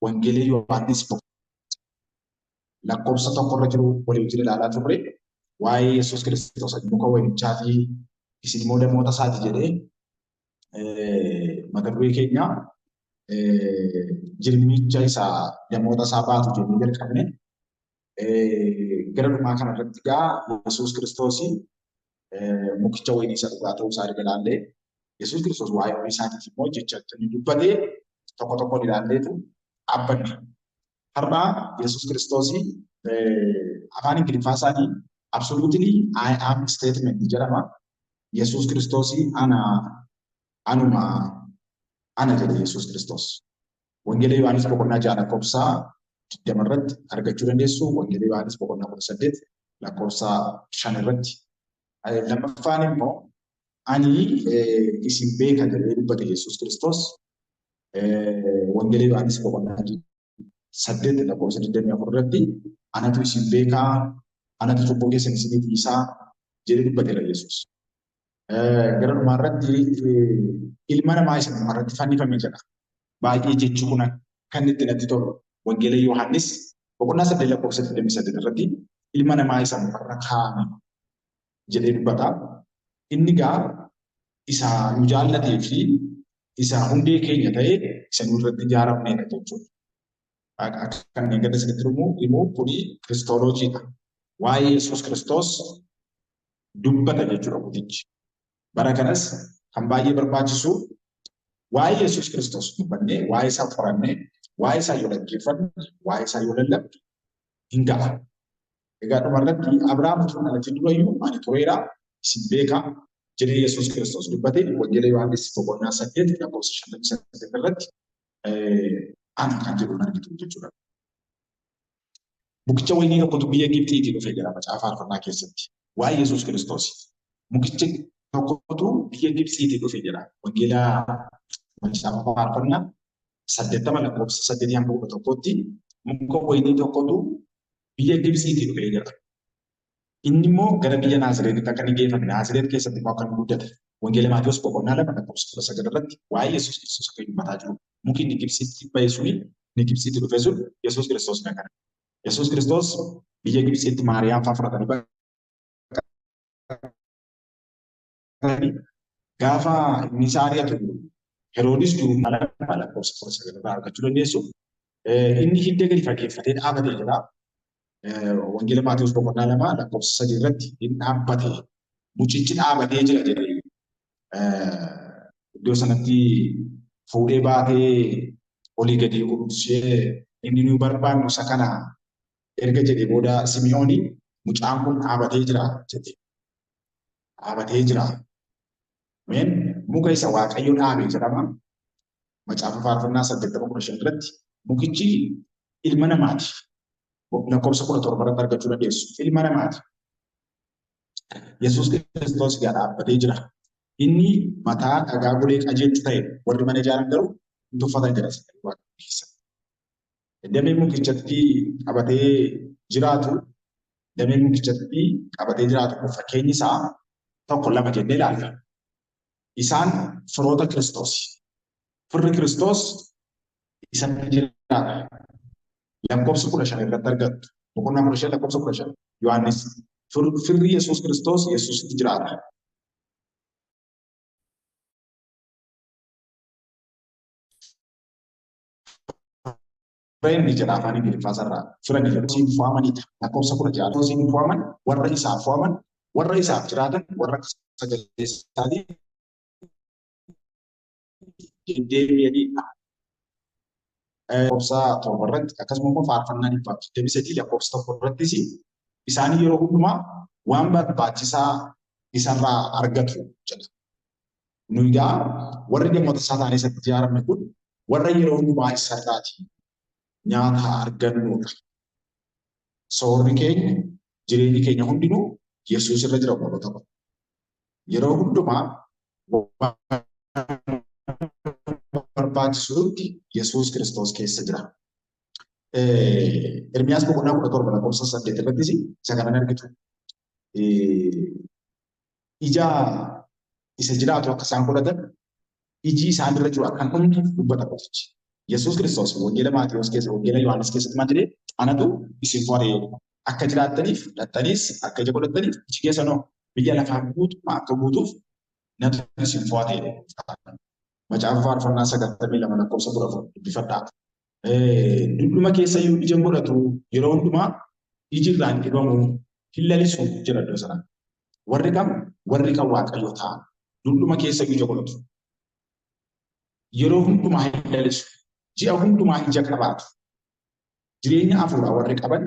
wangeelii Yohaannis lakkoofsa tokkorra jiru walii wajjin ilaalaa turre waa'ee Yesuus Kiristoos muka waynichaa fi isin immoo namoota isaati jedhee mata duree keenya jirmicha isaa namoota isaa baatu jennee jalqabne gara dhumaa kanarratti egaa Yesuus Kiristoos mukicha wayinii isa dhugaa ta'uu isaa ilaallee Yesuus Kiristoos waa'ee ofii isaatiif immoo jecha inni dubbatee tokko tokkoon ilaalleetu dhaabbanne. Har'a Yesuus Kiristoos afaan Ingiliffaa isaanii absolutely I am statement jedhama. Yesuus Kiristoos anuma jedhe Yesuus Kiristoos. Wangeela Yohaannis boqonnaa 6 lakkoofsa 20 irratti argachuu dandeessu. Wangeela Yohaannis boqonnaa 18 lakkoofsa 5 irratti. Lammaffaan immoo ani isin beeka jedhee dubbate Yesuus Kiristoos. Wangeela Yohaannis boqonnaa 8 lakkoofsa 24 irratti anatu isin beekaa, anatu cubbuu keessan isiniif dhiisaa jedhee dubbateera Yesuus. Gara dhumaa irratti ilma namaa isa irratti fannifamee jira. Baay'ee jechuun kun kan itti natti tolu. Wangeela Yohaannis boqonnaa 8 lakkoofsa 28 irratti ilma namaa isa irra kaa'ame jedhee dubbata. Inni gaa isa nu jaallatee fi isa hundee keenya ta'ee isa nu irratti ijaaramneedha jechuudha. Kan inni gadi isinitti himu kuni Kiristooloojiidha. Waa'ee Yesuus Kiristoos dubbata jechuudha kutichi. Bara kanas kan baay'ee barbaachisu waa'ee Yesuus Kiristoos dubbannee, waa'ee isaa qorannee, waa'ee isaa yoo dhaggeeffanne, waa'ee isaa yoo lallabne hin ga'a. Egaa dhumarratti Abrahaam tun alatti durayyuu ani tureera isin beekaa jedhee Yesuus Kiristoos dubbate wangeela Yohaannis boqonnaa 8 lakkoofsa 58 irratti ani kan jedhu argitu jechuudha. Mukicha wayinii tokkotu biyya Gibxiitii dhufee jira macaafa faarfannaa keessatti. Waa'ee Yesuus Kiristoos. Mukichi tokkotu biyya Gibxiitii dhufee jira. Wangeela macaafa faarfannaa 80 lakkoofsa 8 hanga 11tti muka wayinii tokkotu biyya Gibxiitii dhufee jira. Inni immoo gara biyya Naazreetitti akka inni geeffame Naazireet keessatti immoo akka inni guddate. Wangeela Maatiyos boqonnaa 2 lakkoofsa 19 irratti waa'ee Yesuus Kiristoos akka dubbataa jiru. Muki inni Gibxiitti ba'e suni inni Gibxiitti dhufe sun Yesuus Kiristoos kana. Yesuus Kiristoos biyya Gibxiitti Maariyaam fa'aa fudhatanii gaafa inni Saariyaatu Heroodis jiru lakkoofsa 19 irraa argachuu dandeessu. Inni hidda gadi fageeffatee dhaabatee jira. Wangeela Maatiyos boqonnaa 2 lakkoofsa 3 irratti inni dhaabbate mucichi dhaabatee jira jedhee iddoo sanatti fuudhee baatee olii gadi gurgursee inni nu barbaannu isa kana erga jedhee booda Simi'ooni mucaan kun dhaabatee jira jedhee. Dhaabatee jira. Muka isa Waaqayyo dhaabee jedhama. Macaafa faarfannaa 8:15 irratti mukichi ilma namaati. Lakkoofsa 17 irratti argachuu dandeessu. Ilma namaati. Yesuus Kiristoos gaa dhaabbatee jira. Inni mataa dhagaa golee qajeelchu ta'e warri mana ijaaran garuu hin tuffatan jedha Waaqayyo keessatti. Damee mukichatti qabatee jiraatu fakkeenyi isaa tokko lama jennee ilaalla. Isaan firoota Kiristoos. Firri Kiristoos isa jiraata. Lakkoofsa 15 irratti argattu. Boqonnaa 15 lakkoofsa 15 Yohaannis. Firri Yesuus Kiristoos Yesuusitti jiraata. Fireen jedha afaan Ingiliffaa sarara. Fireen jedhu fo'amanidha. Lakkoofsa 16 siin fo'aman warra isaaf fo'aman warra isaaf jiraatan warra sagaleessaatii deebi'aniidha. Lakkoofsa 7 irratti akkasuma immoo faarfannaa 123 lakkoofsa 1 irrattis isaanii yeroo hundumaa waan barbaachisaa isarraa argatu jedha. Nu egaa warri namoota isaa ta'anii isatti ijaaramne kun warra yeroo hundumaa isarraati nyaata argannudha. Soorri keenya jireenyi keenya hundinuu Yesuus irra jira obboloota ko. Yeroo hundumaa barbaachisuutti Yesuus Kiristoos keessa jira. Ermiyaas boqonnaa 17 lakkoofsa 8 irrattis isa kana argitu. Ija isa jiraatu akka isaan godhatan iji isaan irra jiru akka hundi dubbata qotichi. Yesuus Kiristoos wangeela Maatiyuus keessa wangeela Yohaannis keessatti maal jedhee anatu isin fo'ee akka jiraattaniif dhattaniis akka ija godhattaniif ichi keessanoo biyya lafaa guutummaa akka guutuuf natu isin fo'atee macaafa faarfannaa 92 lakkoofsa 14 dubbifadhaa. Dudhuma keessa iyyuu ija godhatu yeroo hundumaa iji irraan dhibamu hin lalisu jira iddoo sana. Warri kan Waaqayyoo ta'an dudhuma keessa ija godhatu. Yeroo hundumaa hin lalisu. Ji'a hundumaa ija qabaatu. Jireenya hafuuraa warri qaban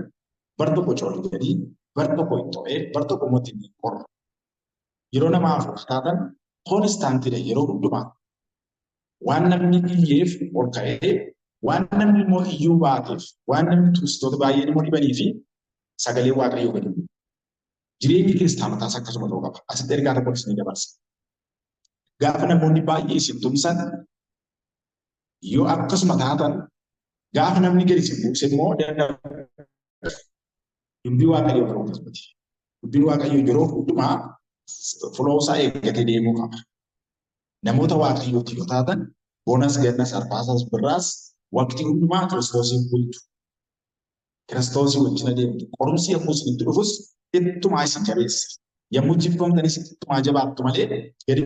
bar tokko coollanii, bar tokko hin to'ee, bar tokko mootii hin qorra. Yeroo nama hafuura taatan koonistaantiidha yeroo hundumaa. Waan namni iyyeef ol ka'ee, waan namni immoo iyyuu baateef, waan namni turistoota baay'een immoo dhibanii fi sagalee Waaqayyoo gadi bu'u. Jireenyi kiristaanotaas akkasuma ta'uu qaba. Asitti ergaa tokko isin dabarsa. Gaafa namoonni baay'ee isin tumsan yoo akkasuma taatan gaafa namni gadi isin buuse immoo dubbii Waaqayyoo ta'uu akkasumatti. Dubbiin Waaqayyoo yeroo hundumaa fuloosaa eeggatee deemuu qaba. Namoota Waaqayyooti yoo taatan bonas gannas arfaasaas birraas waqtii hundumaa Kiristoosiin bultu. Kiristoosii wajjin adeemtu. Qorumsi yommuu isinitti dhufus ittumaa isin jabeessa. Yommuu jibbamtanis ittumaa jabaattu malee gadi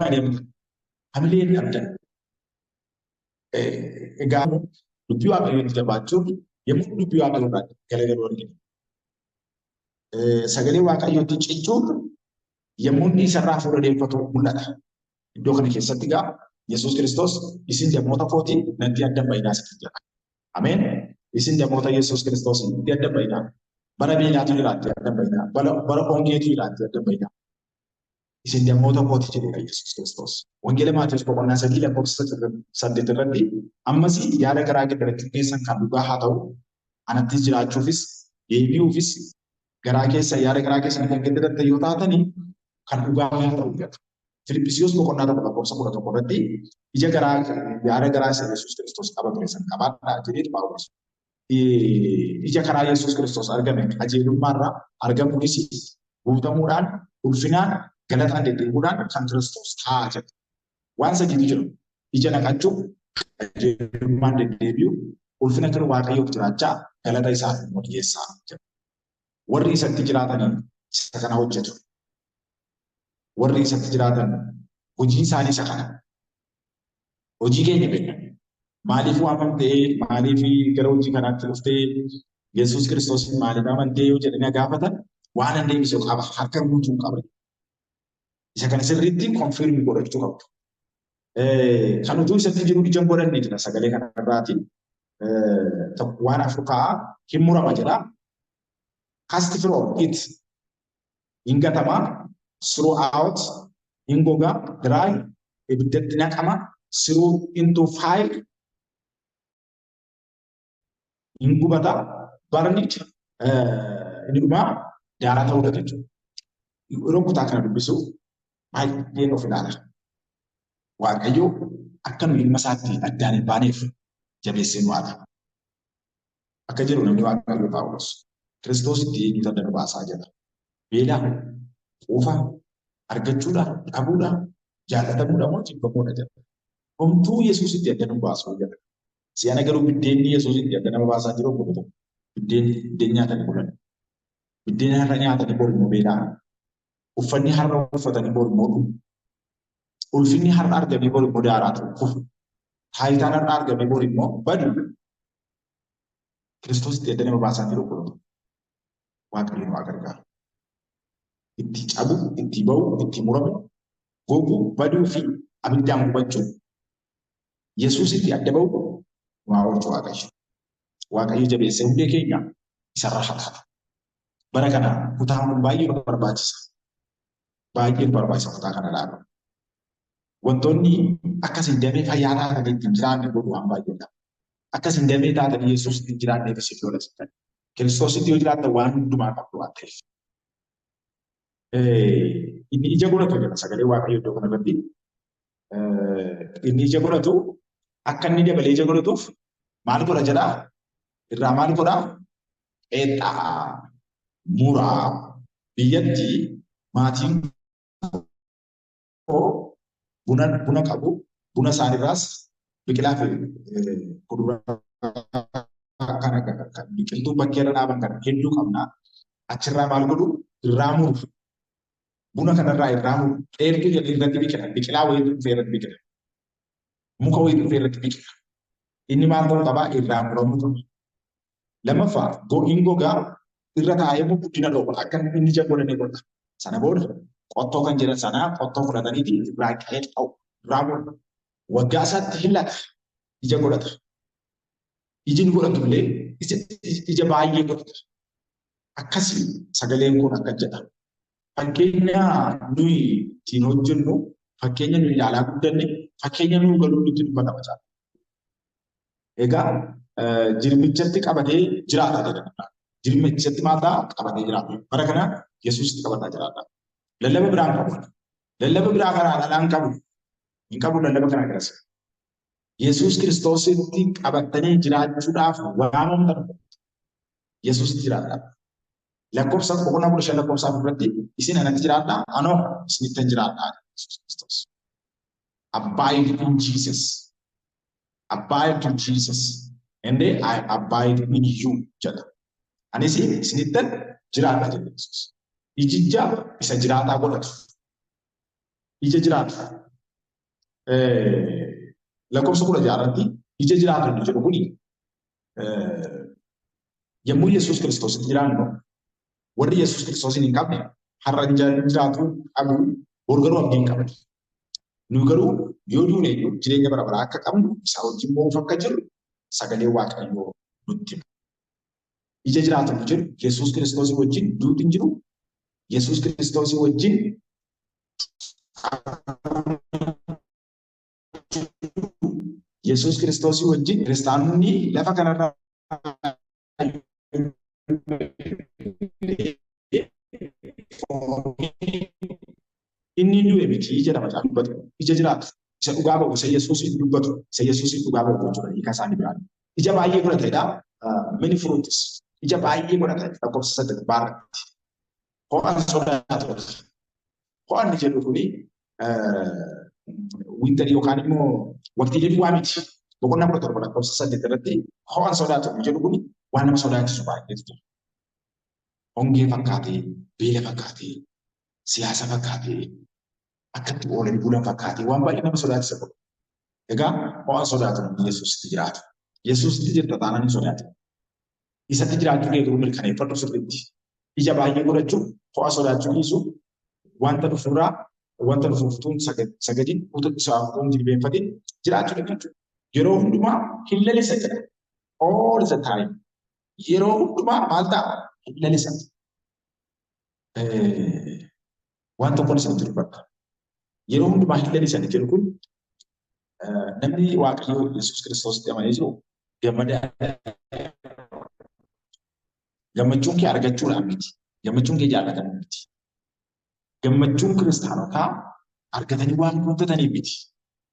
adeemtu. Hamilee qabdan. Egaa dubbii Waaqayyootti jabaachuun yommuu dubbii Waaqayyoo irraa galagaluu argina. Sagalee Waaqayyootti cichuun yommuu inni isarraa fuula deemfatu mul'ata. Iddoo kana keessatti egaa Yesuus Kiristoos isin namoota kootiin natti adda baay'inaa sitti jedha. Ameen. Isin namoota Yesuus Kiristoos natti adda baay'inaa. Bara beelaatu jiraatti adda baay'inaa. Bara hongeetu jiraatti adda baay'inaa. Isin namoota kootii jedhudha Yesuus Kiristoos. Wangeela Maatiyuus boqonnaa 3 lakkoofsa 8 irratti ammas yaada garaa garaa keessan kan dhugaa haa ta'u anattis jiraachuufis deebi'uufis garaa keessa yaada garaa keessan kan geeddaratan yoo taatanii kan dhugaa haa ta'u jedha. Filiphisiyoos boqonnaa 1 lakkoofsa 11 irratti ija garaa yaada garaa isa Yesuus Kiristoos qaba ture san qabaadhaa jedhee Phaawulos. Ija karaa Yesuus Kiristoos argame qajeelummaarraa argamuunis guutamuudhaan ulfinaan galataan deddeebi'uudhaan kan Kiristoos ta'a jedha. Waan sadiitu jiru. Ija naqachuu, qajeelummaan deddeebi'u, ulfina kan Waaqayyoof jiraachaa galata isaaf immoo dhiyeessaa jedha. Warri isatti jiraatanii isa kana hojjetu. Warri isatti jiraatan hojii isaanii isa kana. Hojii keenya beekna. Maaliif waamamtee, maaliif gara hojii kanaatti dhuftee Yesuus Kiristoos maaliif amantee yoo jedhanii gaafatan waan hin deebisu qaba, harka guutuu qaba. Isa kana sirriitti konfirmi godhachuu qabdu. Kan utuu isatti jiru ijaan godhanne jira sagalee kana irraati. Waan Afrikaa hin murama jedha. Cast from it. Hingatama throughout hingoga dry ibiddatti naqama through into fire hingubata barni inni dhumaa daaraa ta'uu jechuudha. Yeroo kutaa kana dubbisu baay'een of ilaala. Waaqayyo akka nu ilma isaatti addaan hin baaneef jabeessee nu haala. Akka jedhu namni Waaqayyo Phaawulos Kiristoos itti eenyutu adda nu baasaa jedha. Beelaa, quufaa, argachuudhaan, dhabuudhaan, jaallatamuudhaan moo jibbamuudha jedha. Homtuu Yesuus itti adda nu baasuu jedha. Si'ana garuu biddeenni Yesuus itti adda nama baasaa jiru kun biddeen nyaatanii bulan. Biddeen har'a nyaatanii bor immoo beelaa. Uffanni har'a uffatanii bor immoo dhumu. Ulfinni har'a argamee bor immoo daaraa ta'u. Taayitaan har'a argamee bor immoo badu. Kiristoos itti adda nama baasaa jiru kun Waaqayyo nu gargaaru. Itti cabu, itti ba'u, itti muramu, gogu, baduu fi abiddaan gubachuu. Yesuus itti adda ba'u waa oolchu Waaqayyo. Waaqayyo jabeessee hundee keenya isarraa haqata. Bara kana kutaan kun baay'ee nu barbaachisa. Baay'ee nu barbaachisa kutaa kana ilaalu. Wantoonni akkasiin damee fayyaa taatan ittiin jiraanne godhu waan baay'eedha. Akkasiin damee taatan Yesuus ittiin jiraanneef isin lola sitan. Kiristoos itti yoo jiraatan waan hundumaa qabdu waan ta'eef. Inni ija godhatu jedha sagalee Waaqayyo iddoo kanarratti. Inni ija godhatu akka inni dabalee ija godhatuuf maal godha jedhaa? Irraa maal godhaa? Qeexxaa, muraa, biyyatti maatiin koo buna qabu, buna isaaniirraas biqilaa fi kuduraa kan biqiltuu bakkee irra dhaaban kan hedduu qabna. Achirraa maal godhu irraa muru. Buna kanarraa irraa muru. Dheertuu irratti biqila. Biqilaa wayiitu dhufee irratti biqila. Muka wayiitu dhufee irratti biqila. Inni maal ta'uu qabaa irraa muramuu qaba. Lammaffaa gogiin gogaa irra taa'ee guddina dhoowwa akka inni ija godhanii godha. Sana booda qottoo kan jedhan sanaa qottoo fudhataniiti irraa qe'ee ta'u irraa godha. Waggaa isaatti hillata ija godhata. Iji ni godhatu illee ija baay'ee godhata. Akkasii sagaleen kun akka jedha. Fakkeenya nuyi ittiin hojjennu, fakkeenya nuyi ilaalaa guddanne, fakkeenya nuyi galuu nutti dubbatama jira. Egaa jirmichatti qabatee jiraata jedhama. Jirmichatti maataa qabatee jiraata. Bara kana Yesuusitti qabataa jiraata. Lallaba biraan qabu. Lallaba biraa karaa dhalaan qabu. Hin qabu lallaba kana keessa. Yesuus Kiristoositti qabatanii jiraachuudhaaf waamamtan. Yesuusitti jiraata. Lakkoofsa boqonnaa 15 lakkoofsa 4 irratti isin anatti jiraadhaa, anoo isinitti jiraadhaa. Yesuus Kiristoos. Abide in Jesus. Abide in Jesus. And I abide in you. Jedha. Anis isinitti jiraadha jedha Yesuus. Ijijja isa jiraataa godhatu. Ija jiraata. Lakkoofsa 16 irratti ija jiraatu jedhu kuni yommuu Yesuus Kiristoositti jiraannu warri Yesuus Kiristoosiin hin qabne har'a jiraatu qabu borgaruu abdii hin qaban. Nu garuu yoo duune jireenya bara baraa akka qabnu isaa wajjin moo'uuf akka jirru sagalee Waaqayyoo nutti hima. Ija jiraatu jedhu Yesuus Kiristoosii wajjin duuti hin jiru. Yesuus Kiristoosii wajjin Yesuus Kiristoosii wajjin kiristaanonni lafa kanarraa inni du'e miti jedhama dubbatu. Ija jiraatu. Isa dhugaa ba'u isa Yesuusiin dubbatu. Isa Yesuusiin dhugaa ba'u jechuudha. Hiika isaanii biraan. Ija baay'ee godhatedha. Many fruits. Ija baay'ee godhata. Lakkoofsa 8 baarratti. Ho'aan sodaatu. Ho'aan jedhu kuni wintarii yookaan immoo waqtii jedhu waa miti. Boqonnaa 17 lakkoofsa 8 irratti ho'aan sodaatu jedhu kuni waan nama sodaachisu baay'eetu jira. Hongee fakkaatee, beela fakkaatee, siyaasa fakkaatee, akkatti oolan bulan fakkaatee waan baay'ee nama sodaachisa godhu. Egaa ho'aan sodaatu Yesuusitti jiraatu. Yesuusitti jirta taanaan hin sodaatu. Isatti jiraachuu eegaluu mirkaneeffadhu sirriitti. Ija baay'ee godhachuun ho'a sodaachuu dhiisu wanta dhufuurraa wanta dhufuuftuun sagadin utuu isaaftuun jilbeenfatin jiraachuu jechuudha. Yeroo hundumaa hin lalisa jedha. All the time. Yeroo hundumaa maal ta'a? Hin lalisa. Waan tokkoon isinitti dubbadha. Yeroo hundumaa hin lalisan jedhu kun namni Waaqayyoo Yesuus Kiristoositti amanee jiru gammachuun kee argachuudhaan miti. Gammachuun kee jaallatamu miti. Gammachuun kiristaanotaa argatanii waan guuttatanii miti.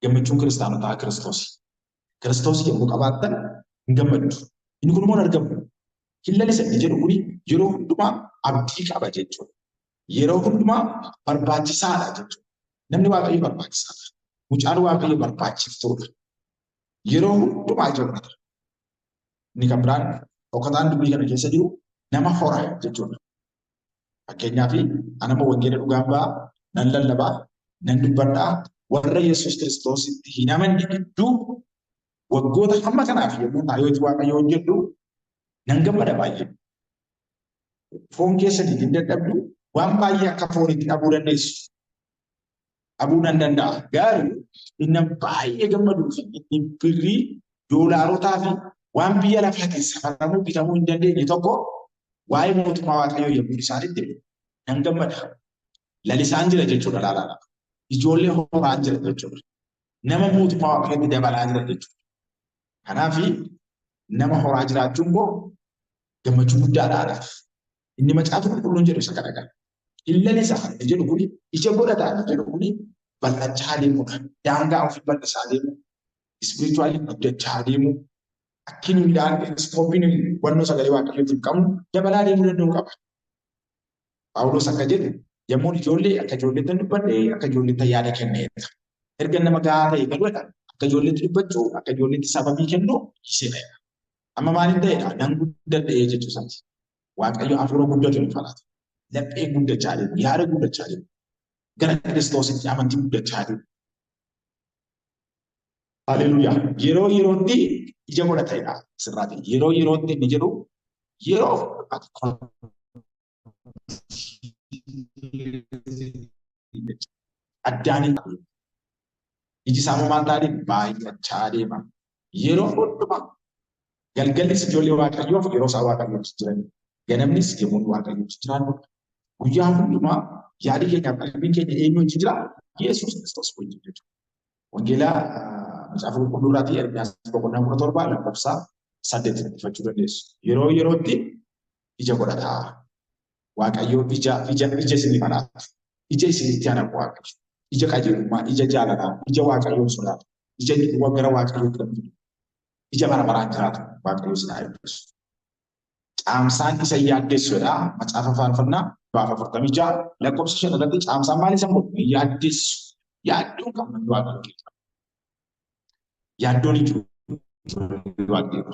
Gammachuun kiristaanotaa Kiristoosi. Kiristoos yommuu qabaattan hin gammaddu. Inni kun immoo hin argamu. Hin lalisan jedhu kuni yeroo hundumaa abdii qaba jechuudha. Yeroo hundumaa barbaachisaadha jechuudha. Namni Waaqayyo barbaachisaadha. Mucaan Waaqayyo barbaachiftuudha. Yeroo hundumaa jiraata. Inni kan biraan dhokataan dubbii kana keessa jiru nama horaa jechuudha. Fakkeenyaaf anama wangeela dhugaan ba'aa, nan lallabaa, nan dubbadhaa, warra Yesuus Kiristoositti hin amanne gidduu waggoota hamma kanaaf yommuu taa'ee Waaqayyo hojjedhu nan gammada baay'ee. Foon keessatti hin dadhabdu waan baay'ee akka foonitti dhabuu dandeessu. Dhabuu nan danda'a. Garuu inni baay'ee gammaduu fi inni birrii doolaarotaa fi waan biyya lafaa keessa safaramuu bitamuu hin dandeenye tokko waa'ee mootummaa Waaqayyoo yommuu isaanitti nan gammada. Lalisaan jira jechuudha laalaadha. Ijoollee horaan jira jechuudha. Nama mootummaa Waaqayyootti dabalaa jira jechuudha. Kanaaf nama horaa jiraachuun immoo gammachuu guddaadhaadhaaf. Inni macaafa qulqulluun jedhu isa kana kana. Illalisa jedhu kuni ija godhataa jedhu kuni bal'achaa deemudha. Daangaa ofii bal'isaa deemu. Ispirituwaalii guddachaa deemu. Akkinii midhaan iskooppiin wannoo sagalee Waaqayyootiif qabu dabalaa deemuu danda'u qaba. Phaawulos akka jedhu yommuu ijoollee akka ijoolleetti dubbadhee akka ijoolleetti yaada kenneera. Erga nama gahaa ta'e galuudha. Akka ijoolleetti dubbachuu, akka ijoolleetti sababii kennuu ishee ta'edha. Amma maaliin ta'edha? Nan guddadhee jechuu isaati. Waaqayyo hafuura guddatu ni falaata. Laphee guddachaa deemu, yaada guddachaa deemu. Gara Kiristoositti amantii guddachaa deemu. Haleluuyaa. Yeroo yerootti ija godhatedha. Sirraati. Yeroo yerootti inni jedhu yeroo addaaniin iji isaa maal taa'ee baay'achaa deema. Yeroo hundumaa galgallis ijoollee waaqayyoof yeroo isaa waaqayyootti jiran. Ganamnis yommuu waaqayyootti jiran. Guyyaa hundumaa yaadi keenya qalbiin keenya eenyu wajjin jira? Yesuus Kiristoos wajjin jechuudha. Wangeelaa Macaafa Qulqulluuraatii Ermiyaas boqonnaa 17 lakkoofsa 8 dubbifachuu dandeessu. Yeroo yerootti ija godhataa. Waaqayyo ija isinii falaata. Ija isinitti aanamu waaqayyo. Ija qajeelummaa, ija jaalataa, ija waaqayyoon sodaatu. Ija gara waaqayyootti dhabdu. Ija bara baraan jiraatu waaqayyo isin haa eebbisu. Caamsaan isa yaaddessuudha. Macaafa faarfannaa 46 lakkoofsa 5 irratti caamsaan maal isa godhu? Yaaddessu. Yaaddoon kan manni waaqayyo keessa. Yaaddoon jiru waaqayyo.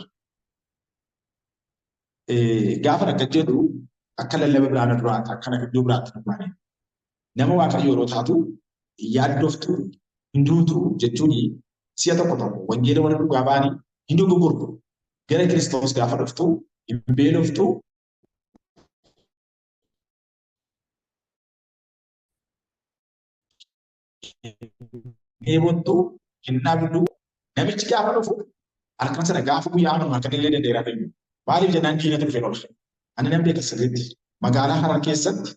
Gaafa akka jedhu akka lallaba biraana duraatti akkana iddoo biraatti dhumaane. Nama waaqayyo yeroo taatu yaaddoftu hinduutu jechuun si'a tokko wangeela warra dhugaa ba'anii hinduu gurgurtu. Gara Kiristoos gaafa dhuftu hin beeloftu. Eebontu hin dhabdu. Namichi gaafa dhufu halkan sana gaafa guyyaa hanuun akka illee danda'eera ta'u. Maaliif jennaan diinatu dhufee oolche. Ani namni akka sirriitti magaalaa Harar keessatti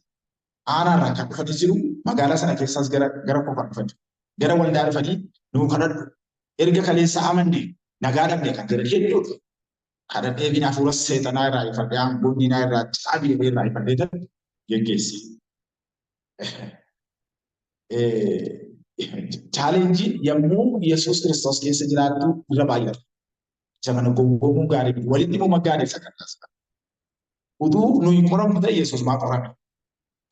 aanaarraa kan dhufanii jiru magaalaa sana keessaas gara qofaan dhufanii gara waldaa dhufanii nuu kadhadhu. Erga kaleessa amannee nagaa dhabnee kan jedhan hedduudha. Kadhadhee bina hafuura seexanaa irraa ifadhee aangoonnii irraa caabii irraa ifadhee geggeessi. Chaalenjii yommuu Yesuus Kiristoos keessa jiraattu irra baay'ata. Zamana gowwoomuu gaarii walitti immoo magaalee sagantaas. Utuu nuyi qoramu ta'e Yesuus maa qorame.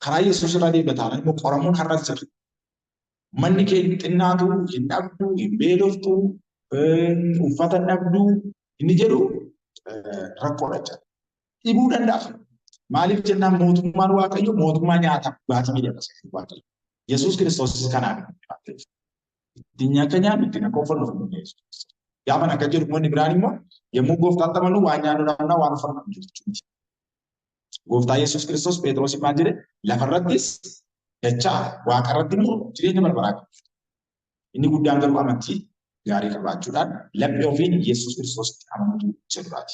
Karaa Yesuus irraa deebi'ataan immoo qoramuun har'as jira. Manni kee xinnaatu hin dhabdu, hin beeloftu, uffata dhabdu inni jedhu rakkoodha jira. Dhibuu danda'a. Maaliif jennaan mootummaan waaqayyo mootummaa nyaata dhugaatii miidhagsa waaqayyo. Yesuus Kiristoos kanaan ittiin nyaata nyaannu ittiin akka uffannuuf nu geessu. Gaafa akka jedhu manni biraan immoo yommuu gooftaatti amanu waan nyaannu dhabnaa waan uffannu jechuudha. Gooftaa Yesuus Kiristoos Phexros maal jedhe lafarrattis dachaa waaqarratti immoo jireenya barbaraa qabu. Inni guddaan garuu amantii gaarii qabaachuudhaan laphee ofiin Yesuus Kiristoositti amanuu jedhuraati.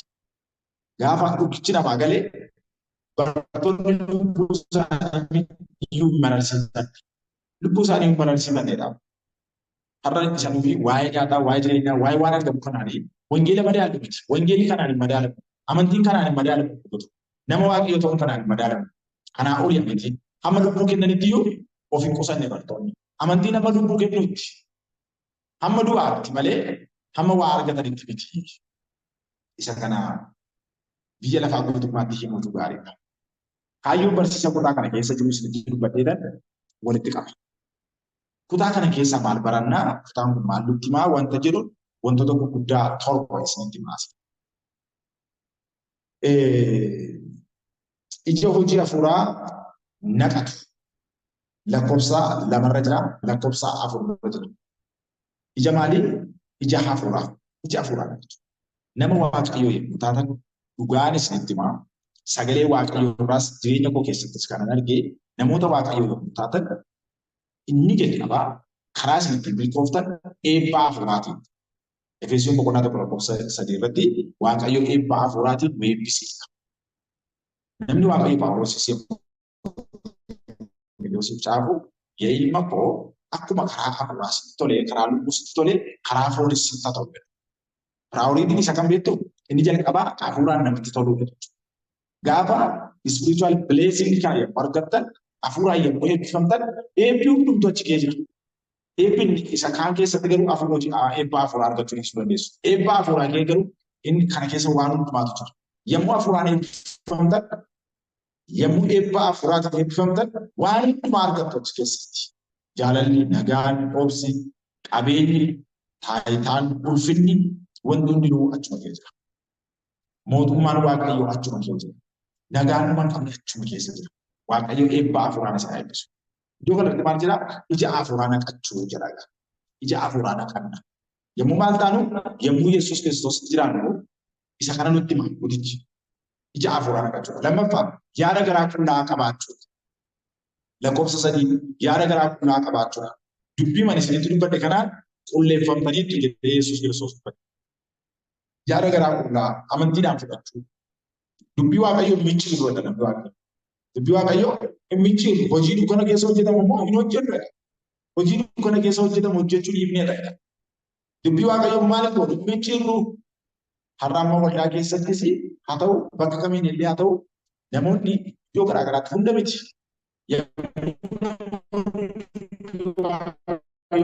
Gaafa dhugichi namaa galee barattoonni lubbuu isaanii iyyuu mararsiisan. Lubbuu isaanii iyyuu mararsiifanidha. Har'a isaanii fi waa'ee nyaataa, waa'ee jireenyaa, waa'ee waan argamu kanaanii wangeela madaalu miti. Wangeelli kanaan hin madaalamu. Amantiin kanaan hin madaalamu. Nama waaqayyo ta'uun kanaan hin madaalamu. Kanaa olii amantiin hamma lubbuu kennanitti iyyuu of hin qusanne bartoonni. Amantiin hamma lubbuu kennuutti. Hamma du'aatti malee hamma waa argatanitti miti. Isa kana biyya lafaa guutummaatti himuutu gaariidha. Kaayyoon barsiisa kutaa kana keessa jiru isin dubbadheedhaan walitti qaba. Kutaa kana keessa maal barannaa? Kutaan kun maal nutti himaa? Wanta jedhu wantoota gurguddaa torba isinitti himaasa. Ija hojii hafuuraa naqatu. Lakkoofsa 2 irra jira, lakkoofsa 4 irra jira. Ija maalii? Ija hafuuraa. Ija hafuuraa naqatu. Nama waaqayyoo yommuu taatan dhugaan isinitti himaa. Sagalee waaqayyoo irraas jireenya koo keessattis kanan argee namoota waaqayyoo yommuu taatan inni jalqabaa karaa isinitti milkooftan eebba hafuuraatiin. Efesoon boqonnaa 1:3 irratti waaqayyo eebba hafuuraatiin nu eebbisiisa. Namni waaqayyo Phaawulos Yoosef caafu yaa ilma koo akkuma karaa hafuuraas tolee, karaa lubbuus tolee, karaa fooniis tolee. Piraayoriitiin isa kan beektu inni jalqabaa hafuuraan namatti toluu jechuudha. Gaafa spiritual blessing kan argattan hafuuraan yommuu eebbifamtan eebbi hundumtuu achi kee jira. Eebbin isa kaan keessatti garuu eebba hafuuraa argachuu ni dandeessu. Eebba hafuuraa kee garuu inni kana keessa waan hundumaatu jira. Yommuu hafuuraan eebbifamtan yommuu eebba hafuuraatiin eebbifamtan waan hundumaa argattu achi keessatti. Jaalalli, nagaan, obsi, qabeenyi, taayitaan, ulfinni wanti hundinuu achuma keessa jira. Mootummaan Waaqayyoo achuma keessa jira. Nagaan waan qabne achuma keessa jira. Waaqayyo eebba hafuuraan isaa eebbisu. Iddoo kanatti maal jira? Ija hafuuraa naqachuu jedha. Ija hafuuraa naqanna. Yommuu maal taanu? Yommuu Yesuus Kiristoos jiraannu isa kana nutti hima guddichi. Ija hafuuraa naqachuu. Lammaffaa yaada garaa qullaa qabaachuu. Lakkoofsa 3 yaada garaa qullaa qabaachuu. Dubbii mana isinitti dubbadhe kanaan qulleeffamtaniitu jedhee Yesuus Kiristoos dubbate. Yaada garaa qullaa amantiidhaan fudhachuu. Dubbii Waaqayyoo micciiru godha namni Waaqayyo. Dubbii Waaqayyoo micciiru hojii dukkana keessa hojjetamu immoo hin hojjennu. Hojii dukkana keessa hojjetamu hojjechuu dhiifnee dha. Dubbii Waaqayyoo maaliif godhu? Micciiru. Har'a amma waldaa keessattis haa ta'u bakka kamiin illee haa ta'u namoonni iddoo garaa garaatti hunda miti.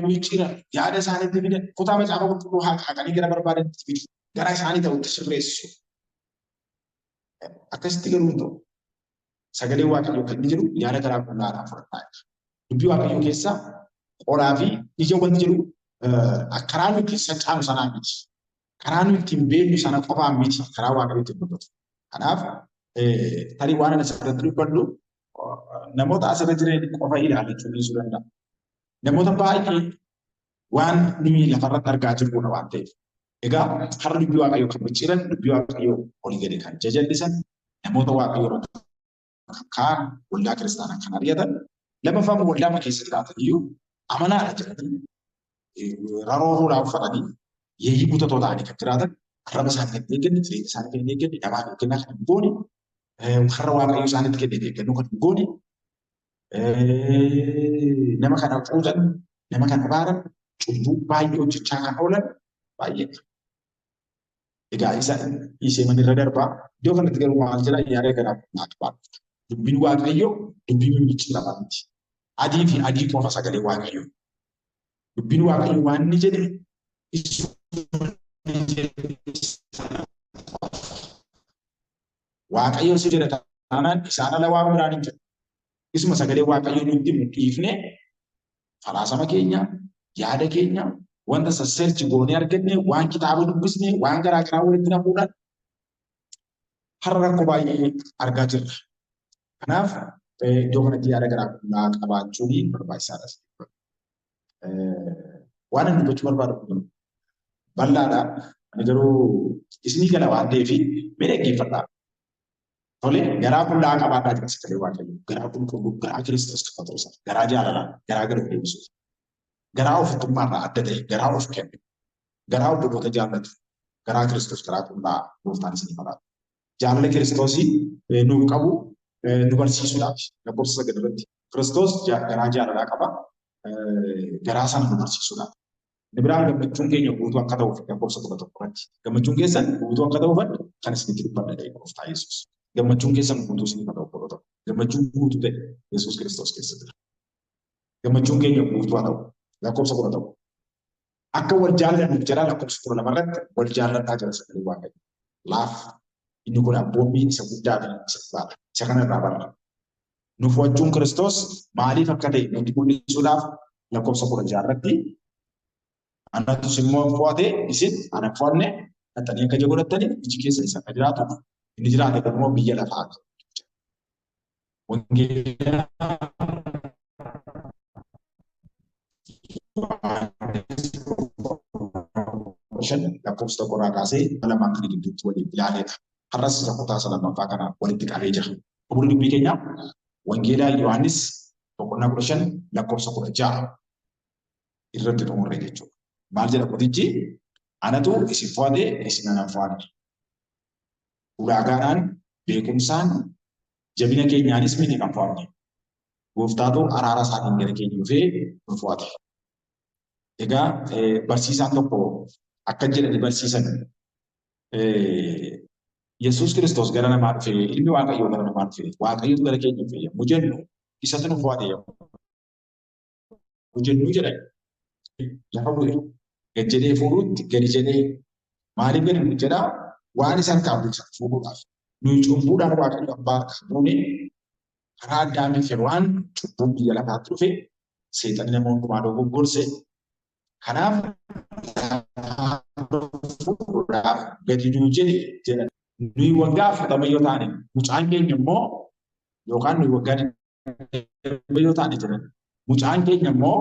Micciiran yaada isaaniitti fidan kutaa macaafa qulqulluu haqanii gara barbaadanitti fidu. Gara isaanii ta'utti sirreessu. Akkasitti garuu ta'u sagalee Waaqayyoo kan inni jedhu yaada garaa qullaadhaan fudhataa jira. Dubbii Waaqayyoo keessaa qoraa fi ija wanti jedhu karaa nuti saccaanu sanaa miti. Karaa nuti ittiin beeknu sana qofaan miti. Karaa Waaqayyoo ittiin dubbatu. Kanaaf tarii waan ani asirratti dubbadhu namoota asirra jiran qofa ilaalachuu dhiisuu danda'a. Namoota baay'ee waan nuyi lafarratti argaa jirrudha waan ta'eef. Egaa har'a dubbii Waaqayyoo kan micciiran, dubbii Waaqayyoo olii gadi kan jajallisan, namoota Waaqayyoo kaan waldaa kiristaanaa kan ari'atan, lammaffaa waldaa keessa jiraatan iyyuu amanaadha jedhanii rarooruudhaan uffatanii yeeyyii guutatoo ta'anii kan jiraatan, arraba isaanii kan eegganne, jireenya isaanii kan eegganne, namaa eeggannaa kan hin goone, har'a Waaqayyoo isaaniitti kenne eeggannoo kan hin goone, nama kana cuutan, nama kana baaran, cubbuu baay'ee hojjechaa kan oolan baay'eedha. Egaa isa ishee manirra darbaa iddoo kanatti garuu maal jira yaada garaa qullaa qabaatu. Dubbiin Waaqayyoo dubbii mimmiidhagaa miti. Adii fi adii qofa sagalee Waaqayyoo. Dubbiin Waaqayyoo waan inni jedhe Waaqayyoo si jedha taanaan isaan ala waan biraan hin jedhu. Isuma sagalee Waaqayyoo nutti dhiifne falaasama keenya, yaada keenya, wanta sasseerchi goonee arganne, waan kitaaba dubbisne, waan garaa garaa walitti nafuudhaan har'a rakkoo baay'ee argaa jirra. Kanaaf iddoo kanatti yaada garaa qullaa qabaachuun barbaachisaadha. Waan ani dubbachuu barbaadu kun bal'aadha. Ani garuu isinii gala waan ta'eef mee dhaggeeffadhaa. Tole garaa qullaa qabaadhaa jira sagalee Waaqayyoo. Garaa qulqulluu, garaa Kiristoos tokko isa. Garaa jaalalaa, garaa gadi deebisuu. Garaa ofittummaarraa adda ta'e, garaa of kennu, garaa obboloota jaallatu, garaa Kiristoos, garaa qullaa gooftaan isinii falaatu. Jaalala Kiristoosii nuuf qabu nu barsiisuudhaaf lakkoofsa 9 irratti Kiristoos garaa jaalalaa qaba. Garaa sana nu barsiisuudhaaf. Inni biraan gammachuun keenya guutuu akka ta'uuf lakkoofsa 11 irratti. Gammachuun keessan guutuu akka ta'uuf kan isinitti dubbadha ta'e gooftaa Yesuus. Gammachuun keessan guutuu isiniif haa ta'u obboloota. Gammachuun guutuu ta'e Yesuus Kiristoos keessa jira. Gammachuun keenya guutuu haa ta'u. Lakkoofsa 11. Akka wal jaallannuuf jedha lakkoofsa 12 irratti wal jaalladhaa jira sagalee Waaqayyoo. Laaf inni kun abboommii isa guddaa fi isa guddaadha. Isa kana irraa barra. Nuuf wajjuun Kiristoos maaliif akka ta'e nuti mul'isuudhaaf lakkoofsa 16 irratti anattus immoo fo'ate isin ana fo'anne hattanii akka godhattanii iji keessa isa akka jiraatu inni jiraate immoo biyya lafaa. Wangeela lakkoofsa 1 irraa kaasee lamaan kan gidduutti waliin ilaaledha. Har'as isa kutaa lammaffaa kana walitti qabee jira. Umurii dubbii keenyaa Wangeelaa Yohaannis 15 lakkoofsa 16 irratti xumurre jechuudha. Maal jedha kutichi? Anatu isin fo'ate isin ana fo'anne. Ulaagaadhaan beekumsaan jabina keenyaanis miti kan fo'anne. Gooftaatu araara isaatiin gara keenya dhufee nu fo'ate. Egaa barsiisaan tokko akka jedhani barsiisan Yesuus Kiristoos gara namaa dhufee, ilmi Waaqayyoo gara namaa dhufee, Waaqayyootu gara keenya dhufee yommuu jennu isatu nu fo'ate yommuu jennu jedhan lafa bu'e gad jedhee fuudhuutti gadi jedhee maaliif gadi nu jedhaa waan isa harkaa bulchan fuudhuudhaaf nuyi cubbuudhaan Waaqayyo abbaa harkaa buune karaa addaamiif waan cubbuun biyya lafaatti dhufe seexanni nama hundumaa dogoggorse Kanaaf fuudhaaf gadi nuu jedhan. Nuyi waggaa 40 yoo taane mucaan keenya immoo yookaan nuyi waggaa 20 yoo taane jedhan. Mucaan keenya immoo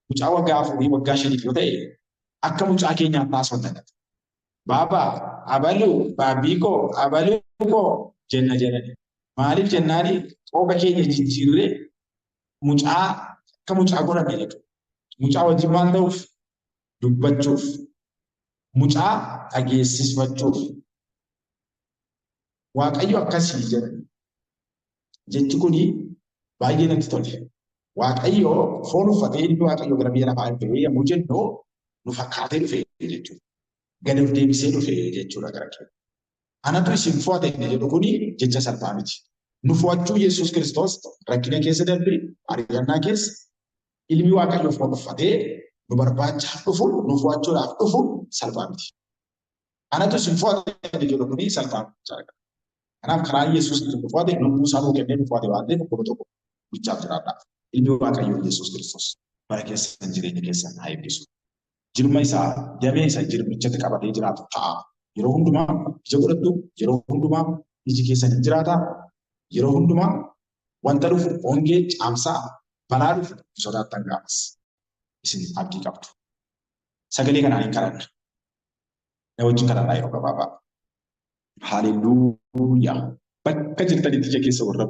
mucaa waggaa 4 waggaa 5 yoo ta'e akka mucaa keenyaaf taasifatan. Baabaa abaluu baabbiikoo abaluu koo jenna jedhani. Maaliif jennaani qooqa keenya jijjiirree mucaa akka mucaa godhame jedhu. Mucaa wajjin maal ta'uuf dubbachuuf mucaa dhageessisfachuuf Waaqayyo akkasii jedhani. Jechi kuni baay'ee natti tole. Waaqayyo foon uffatee inni Waaqayyo gara biyya lafaa dhufee yommuu jennu nu fakkaatee dhufe jechuudha. Gad of deebisee dhufe jechuudha gara keenya. Anatu isin fo'ate jedhu kuni jecha salphaa miti. Nu fo'achuu Yesuus Kiristoos rakkina keessa darbe ari'annaa keessa ilmi Waaqayyo foon uffatee nu barbaachaaf dhufu nu fo'achuudhaaf dhufu salphaa miti. Anatu isin fo'ate jedhu kuni salphaa miti. Kanaaf karaa Yesuus Kiristoos fo'ate lubbuu isaa nuu kennee nu fo'ate waan ta'eef tokko tokko bichaaf jiraadha. Ilmi Waaqayyo Yesuus Kiristoos bara keessa jireenya keessan haa eebbisu. Jirma isaa damee isa jirmichatti qabatee jiraatu ta'a. Yeroo hundumaa ija godhattu, yeroo hundumaa iji keessan hin jiraata. Yeroo hundumaa wanta dhufu hongee caamsaa balaa dhufu sodaattan gaafas. Isin abdii qabdu. Sagalee kanaan hin kadhanna. Na wajjin kadhannaa yeroo gabaabaa. Haleluuyaa. Bakka jirtanitti ija keessa warra